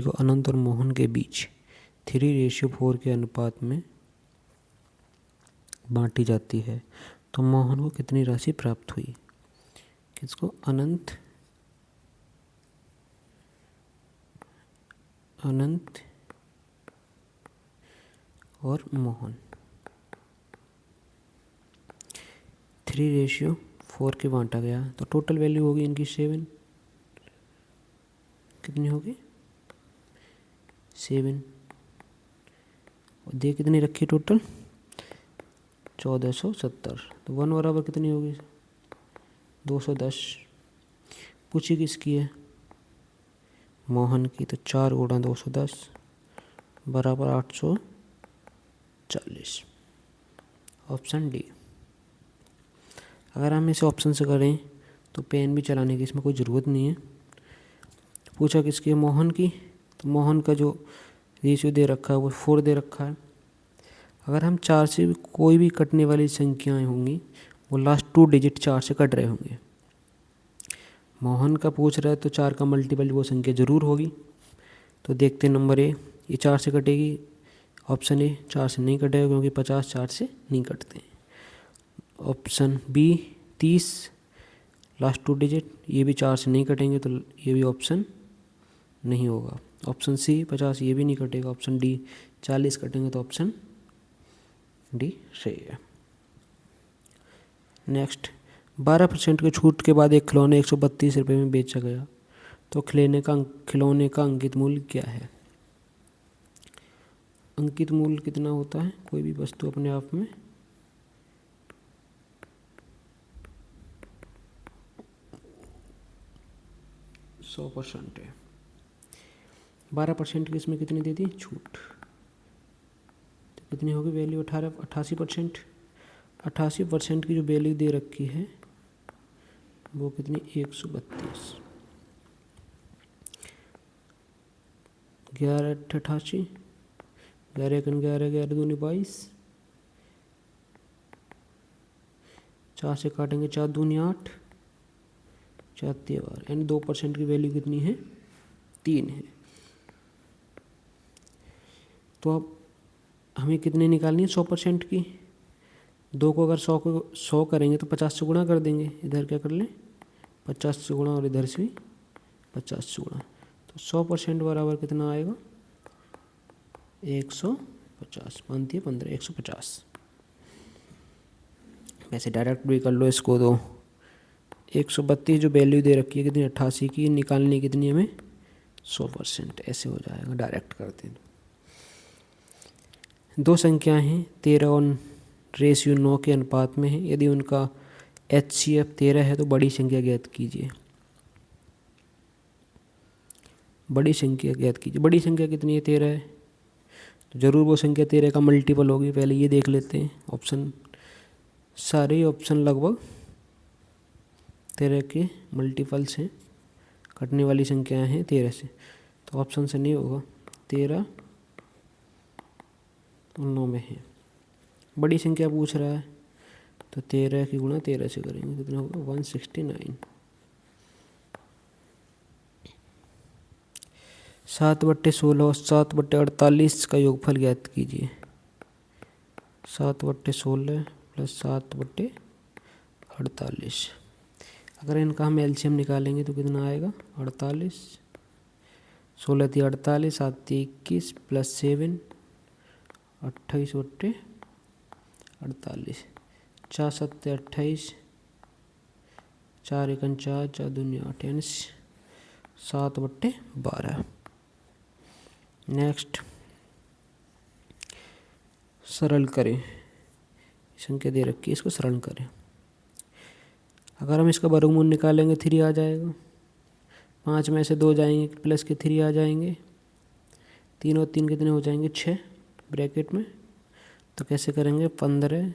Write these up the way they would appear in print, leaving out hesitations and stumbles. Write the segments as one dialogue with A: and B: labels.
A: को अनंत और मोहन के बीच 3:4 के अनुपात में बांटी जाती है तो मोहन को कितनी राशि प्राप्त हुई। किसको? अनंत और मोहन 3:4 के बांटा गया तो टोटल वैल्यू होगी इनकी 7। कितनी होगी? 7। और दे कितनी रखी टोटल? 1470। तो 1 बराबर कितनी होगी? 210। पूछी किसकी है? मोहन की। तो 4 × 210 बराबर 840। Option D. अगर हम इसे ऑप्शन से करें तो पेन भी चलाने की इसमें कोई ज़रूरत नहीं है। पूछा किसकी है? मोहन की। तो मोहन का जो रेशियो दे रखा है वो 4 दे रखा है। अगर हम 4 से कोई भी कटने वाली संख्याएं होंगी वो लास्ट 2 डिजिट 4 से कट रहे होंगे। मोहन का पूछ रहा है तो 4 का मल्टीपल वो संख्या ज़रूर होगी। तो देखते हैं नंबर ए, ये 4 से कटेगी। ऑप्शन ए 4 से नहीं कटेगा क्योंकि 50 4 से नहीं कटते। ऑप्शन बी 30 लास्ट 2 डिजिट, ये भी 4 से नहीं कटेंगे तो ये भी ऑप्शन नहीं होगा। ऑप्शन सी 50 ये भी नहीं कटेगा। ऑप्शन डी 40 कटेंगे तो ऑप्शन डी सही है। नेक्स्ट, 12% की छूट के बाद एक खिलौना 132 रुपये में बेचा गया तो खिलौने का अंकित मूल्य क्या है। अंकित मूल्य कितना होता है कोई भी वस्तु अपने आप में? %100 है। 12% की इसमें कितनी दे दी छूट, तो कितनी होगी वैल्यू? 88%। 88% की जो वैल्यू दे रखी है वो कितनी? 132। 11 × 88, 11 × 11, 11 दूनी 22, 4 से काटेंगे 4 दूनी 8, 4 12 यानी 2% की वैल्यू कितनी है? 3 है। तो अब हमें कितनी निकालनी है 100% की? 2 को अगर 100 करेंगे तो 50 से गुणा कर देंगे। इधर क्या कर लें? 50 से गुणा और इधर से भी 50 से गुणा। तो 100% बराबर कितना आएगा? 150। बनती है 15, 150। वैसे डायरेक्ट भी कर लो इसको। तो 132 जो वैल्यू दे रखी है कितनी? 88 की, निकालनी कितनी हमें? 100%। ऐसे हो जाएगा डायरेक्ट करते हैं। दो संख्याएं हैं 13 और रेशियो 9 के अनुपात में है। यदि उनका HCF 13 है तो बड़ी संख्या ज्ञात कीजिए। बड़ी संख्या ज्ञात कीजिए। बड़ी संख्या कितनी है? 13 है तो ज़रूर वो संख्या 13 का मल्टीपल होगी। पहले ये देख लेते हैं। ऑप्शन, सारे ऑप्शन लगभग 13 के मल्टीपल्स हैं। कटने वाली संख्याएं हैं 13 से, तो ऑप्शन से नहीं होगा। 13 और 9 में है। बड़ी संख्या पूछ रहा है तो 13 की गुणा 13 से करेंगे, कितना होगा? 169। 7/16 और 7/48 का योगफल ज्ञात कीजिए। 7/16 प्लस 7/48। अगर इनका हम एलसीएम निकालेंगे तो कितना आएगा? 48। 16 × 48, 7 × 21 प्लस 7, 28/48। 4 × 7 = 28, 4 × 1 = 4, 4 दूनी 8 यानी 7/12। नेक्स्ट, सरल करें। संख्या दे रखी है, इसको सरल करें। अगर हम इसका वर्गमूल निकालेंगे 3 आ जाएगा। 5 में से 2 जाएंगे प्लस के 3 आ जाएंगे। 3 और 3 कितने हो जाएंगे? 6 ब्रैकेट में। तो कैसे करेंगे? 15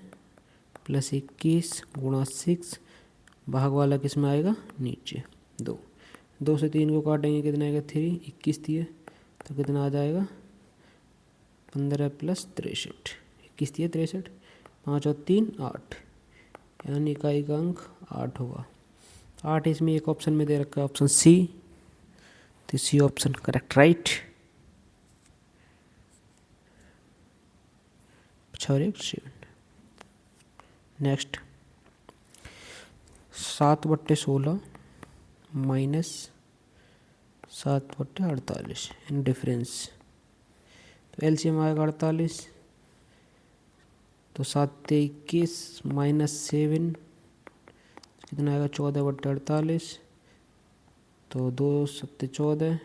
A: प्लस 21 गुणा 6, भाग वाला किस में आएगा? नीचे 2। 2 से 3 को काटेंगे कितना आएगा? 3। 21 दिए तो कितना आ जाएगा? 15 प्लस 63। 21 दिए 63, 5 और 3 8, यानी इकाई का अंक 8 होगा। 8 इसमें एक ऑप्शन में दे रखा है, ऑप्शन सी। तो सी ऑप्शन करेक्ट राइट। 6 और 1 7। Next 7/16 minus 7/48 in difference. तो एलसीएम आएगा 48, तो 7×21 -7 कितना आएगा 14/48। तो 2×7 = 14,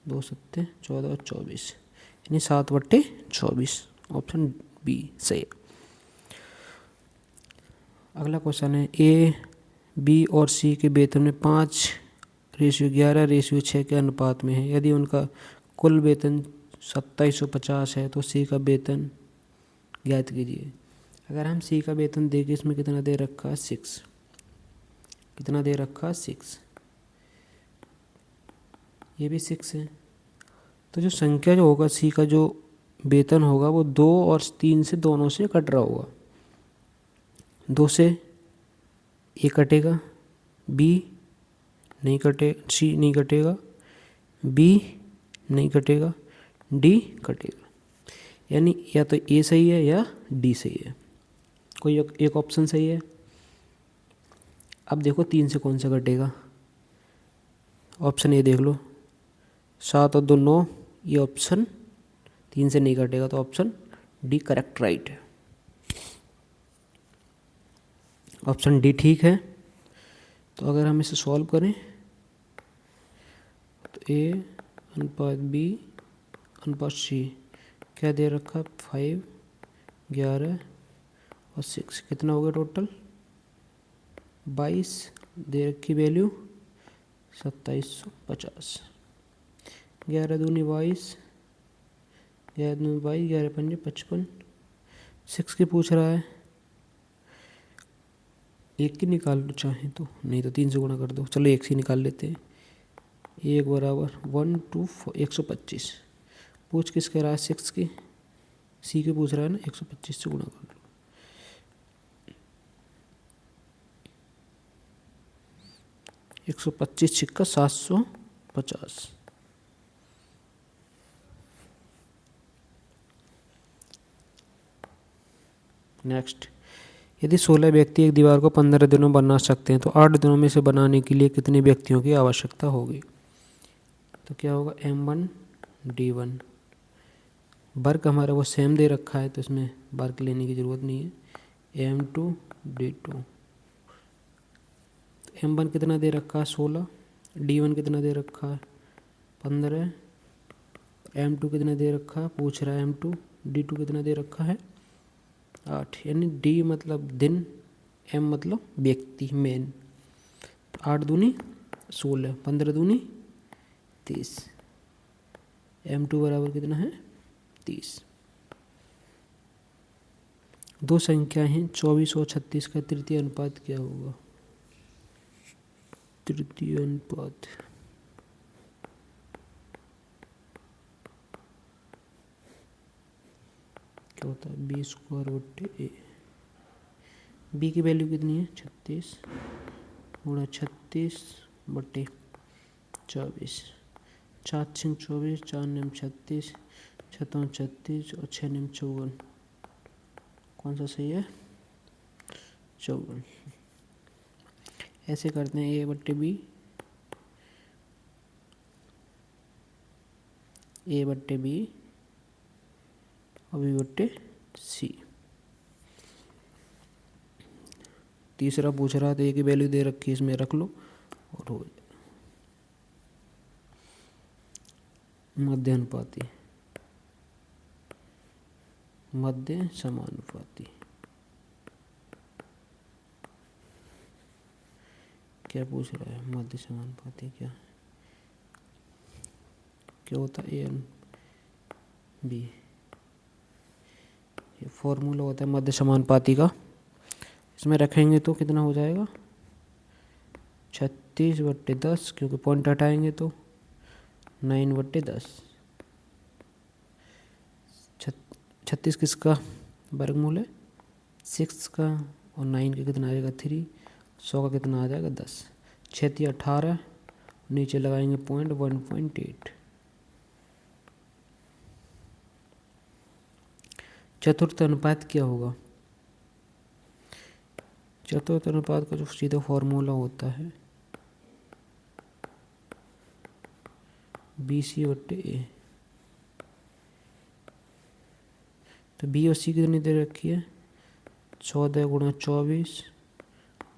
A: 2×7 = 14 और 24 यानी 7/24। ऑप्शन बी सही है। अगला क्वेश्चन है ए, बी और सी के वेतन में 5:11:6 के अनुपात में है। यदि उनका कुल वेतन 2750 है तो सी का वेतन ज्ञात कीजिए। अगर हम सी का वेतन देखें, इसमें कितना दे रखा है 6, कितना दे रखा है 6, ये भी 6 है। तो जो संख्या जो होगा सी का जो वेतन होगा वो 2 और 3 से दोनों से कट रहा होगा। 2 से ए कटेगा, बी नहीं कटे, सी नहीं कटेगा, बी नहीं कटेगा, डी कटेगा। यानी या तो ए सही है या डी सही है, कोई एक ऑप्शन सही है। अब देखो 3 से कौन सा कटेगा। ऑप्शन ए देख लो, 7 और 2 9, ये ऑप्शन 3 से नहीं कटेगा, तो ऑप्शन डी करेक्ट राइट है। ऑप्शन डी ठीक है। तो अगर हम इसे सॉल्व करें तो ए अनुपात बी अनुपात सी क्या दे रखा 5, 11 और 6 कितना हो गया टोटल 22 दे रखी वैल्यू 2750। 11 दूनी 22, 11 दूनी 22, 11 पंजे 55। 6 की पूछ रहा है, एक की निकाल लो चाहे तो, नहीं तो 3 से गुणा कर दो। चलो एक से निकाल लेते हैं। 1 बराबर 1 2 125। पूछ किसके रहा है 6 की, सी की पूछ रहा है ना, 125 से गुणा कर लो। एक 125 छिक्का 750। नेक्स्ट, यदि 16 व्यक्ति एक दीवार को 15 दिनों में बना सकते हैं तो 8 दिनों में इसे बनाने के लिए कितने व्यक्तियों की आवश्यकता होगी। तो क्या होगा M1 D1। वर्क हमारा वो सेम दे रखा है तो इसमें वर्क लेने की ज़रूरत नहीं है। M2 D2। M1 कितना दे रखा है 16, D1 कितना दे रखा है 15, M2 कितना दे रखा है पूछ रहा है M2, D2 कितना दे रखा है 8। यानी D मतलब दिन, M मतलब व्यक्ति मेन। 8 दूनी 16, 15 दूनी 30, M2 बराबर कितना है 30। दो संख्याएं हैं 24 और 36 का तृतीय अनुपात क्या होगा। तृतीय अनुपात क्या होता है B²/A। बी की वैल्यू कितनी है 36 गुणा 36/24। 4 6 24, 4 9 36, 7 36 और 6 9 54। कौन सा सही है 54। ऐसे करते हैं A/B, A/B और B/C। तीसरा पूछ रहा तो A की वैल्यू दे रखी है, इसमें रख लो और हो जाए। मध्य अनुपाती, मध्य समानुपाती क्या पूछ रहा है मध्य समानुपाती क्या क्या होता है A/B। ये फॉर्मूला होता है मध्य समानुपाती का। इसमें रखेंगे तो कितना हो जाएगा 36/10, क्योंकि पॉइंट हटाएंगे तो 9/10। 36 किसका वर्गमूल है 6 का, और 9 का कितना आ जाएगा 3, 100 का कितना आ जाएगा 10। 6 18, नीचे लगाएंगे पॉइंट 1.8। चतुर्थ अनुपात क्या होगा? चतुर्थ अनुपात का जो सीधा फॉर्मूला होता है BC/A। तो B और C कितनी दे रखी है? 14 × 24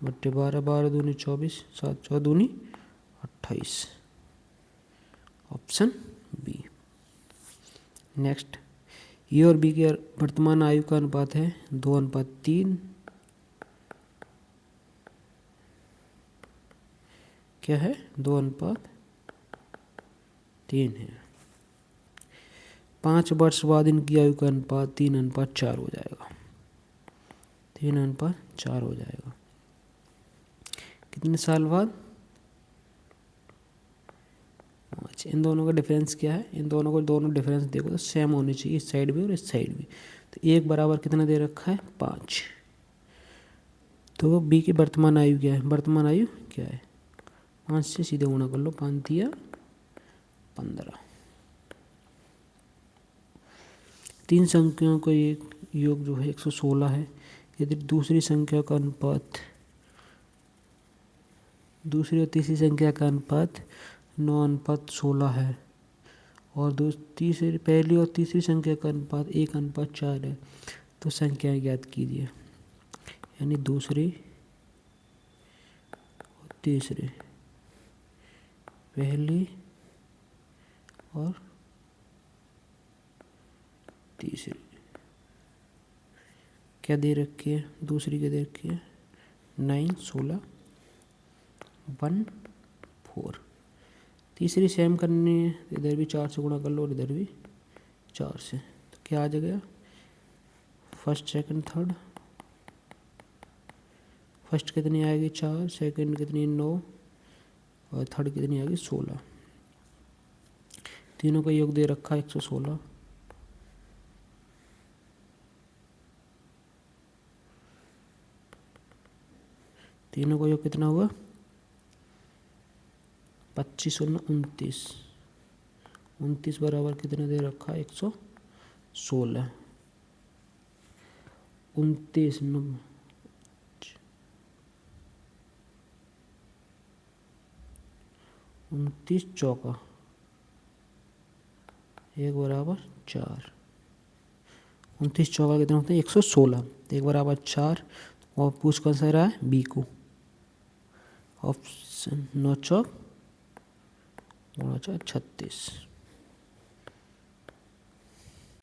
A: बट्टे 12, 12 दूनी 24, 7 14 दूनी 28, ऑप्शन बी। नेक्स्ट, ए और बी की वर्तमान आयु का अनुपात है 2:3। क्या है? 2:3 है। 5 वर्ष बाद इनकी आयु का अनुपात 3:4 हो जाएगा। 3:4 हो जाएगा। कितने साल बाद? 5। इन दोनों का डिफरेंस क्या है? इन दोनों को दोनों डिफरेंस देखो तो सेम होनी चाहिए, इस साइड भी और इस साइड भी। तो 1 बराबर कितना दे रखा है? 5। तो बी की वर्तमान आयु क्या है? वर्तमान आयु क्या है? 5 से सीधे गुणा कर लो, 5 दिया 15। 3 संख्याओं का एक योग जो है 116 है। यदि दूसरी संख्या का अनुपात, दूसरी और तीसरी संख्या का अनुपात 9:16 है और तीसरी, पहली और तीसरी संख्या का अनुपात 1:4 है, तो संख्याएं ज्ञात कीजिए। यानी दूसरी और तीसरी, पहली और तीसरी। क्या दे रखी है? दूसरी क्या दे रखी है? 9, 16, 1, 4। तीसरी सेम करनी है, इधर भी 4 से गुणा कर लो और इधर भी 4 से। तो क्या आ जाएगा? First, second, third. फर्स्ट कितनी आएगी? 4, सेकंड कितनी? 9 और थर्ड कितनी आएगी? 16। तीनों का योग दे रखा है 116। तीनों का योग कितना हुआ? 25 और 29। 29 बराबर कितना दे रखा है? 116। 29 29 चौका 1 बराबर 4। 29 चौका कितना होता है? 116। 1 बराबर 4 और पूछ कौन सा रहा है? बी को। ऑप्शन 9 चौक 36।